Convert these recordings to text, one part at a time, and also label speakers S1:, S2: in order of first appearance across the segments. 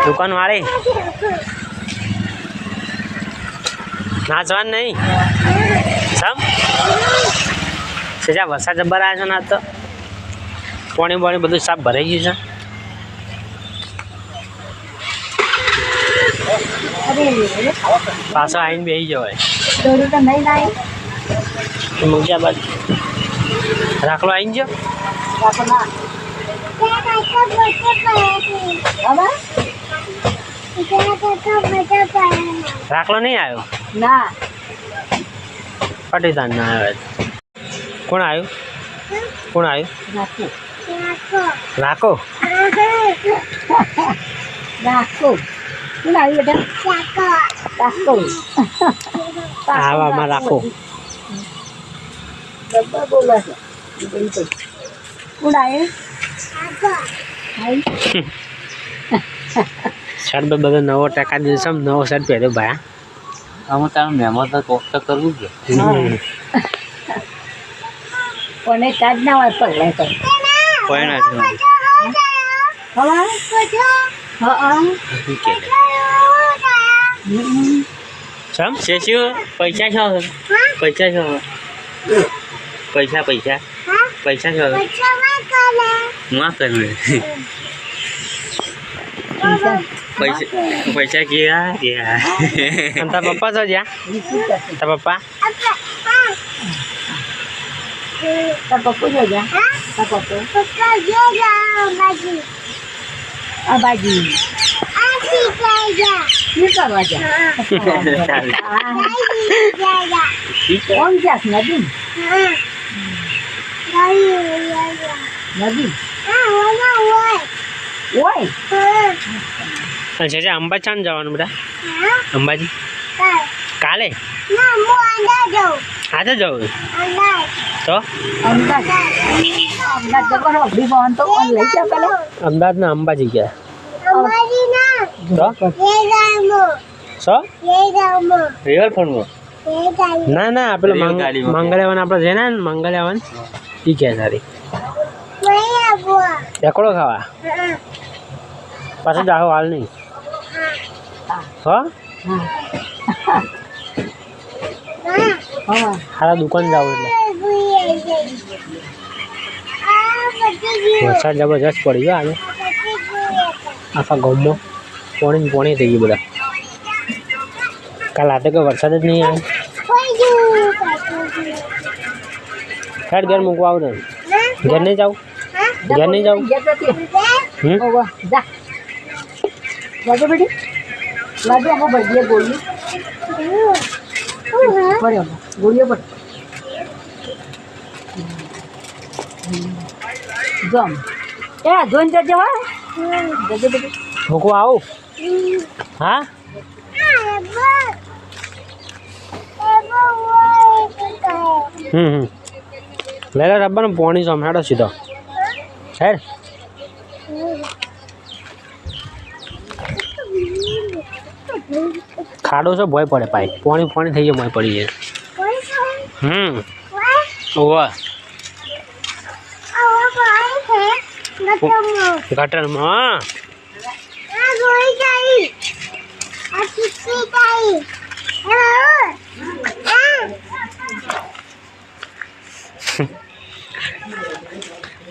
S1: દુકાન વાળી નાચવાનું નહીં સમ સેજા વરસાદ જબ્બર આવ્યો છે ને આજ તો પાણી પાણી બધું સાફ ભરાઈ ગયું છે પાછો આવીને બેસી જવાય મૂક્યા બાદ રાખલો આવીને ગયો રાખલો નહીં આવ્યો
S2: ના
S1: પટીદાન ના આવ્યો કોણ આવ્યું કોણ આવ્યું રાખો
S2: રાખો કોણ આવ્યું બેટા રાખો
S1: આવામાં રાખો
S2: બોલો છે કોણ આવ્યું
S1: શર્ટ બધો નવો ટકા દિવસે નવો શર્ટ પહેર્યો ભાઈ
S3: આમાં તારું મહેમાન તો કોક તો કરવું જ
S2: કોને કાઢ ના હોય પગલે તો
S3: કોઈ ના
S1: સમ
S3: શેષ્યો પૈસા છો પૈસા છો પૈસા પૈસા પૈસા છો માં કરવું પૈસા ગયા ગયા
S1: તારા પપ્પા તો જ્યાં તારા પપ્પા
S2: તાર પપ્પુ જો જા તાર પપ્પુ આ બાજી શું કરવા જા કોણ જાસ નદી નદી ઓય
S1: છે અંબા ચાંદ જવાનું બધા અંબાજી કાલે આજે જવું તો અમદાવાદ ના અંબાજી ગયા સો રિવરફ્રન્ટમાં ના ના પેલો મંગળાવન આપણે છે ને મંગળાવન એ કે સારી એકડો ખાવા પાછું જાઓ હાલ નહીં હો હારા દુકાન જાવ એટલે વરસાદ જબરજસ્ત પડી ગયો આજે આખા ગામમાં પોણી પોણી થઈ ગયું બધા કાલ રાતે કોઈ વરસાદ જ નહીં આવે ખેડ ઘર મૂકવા આવું ને ઘર નહીં જાઉં ઘર નહીં જાઉં
S2: લાજો બેટી લાજો આમાં ભજીએ ગોળી પડ્યો ગોળીઓ પર જમ એ જોઈને જજો હા જજો બેટી
S1: મૂકવા આવું હા લે રબ્બાનું પોણી સમજાડો સીધો સાહેબ ખાડો છે ભય પડે પાઈ પાણી પાણી થઈ જાય ભય પડી જાય ઓવા ગટરમાં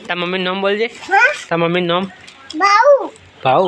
S1: તાર મમ્મીનું નામ બોલજે તાર મમ્મીનું નામ ભાઉ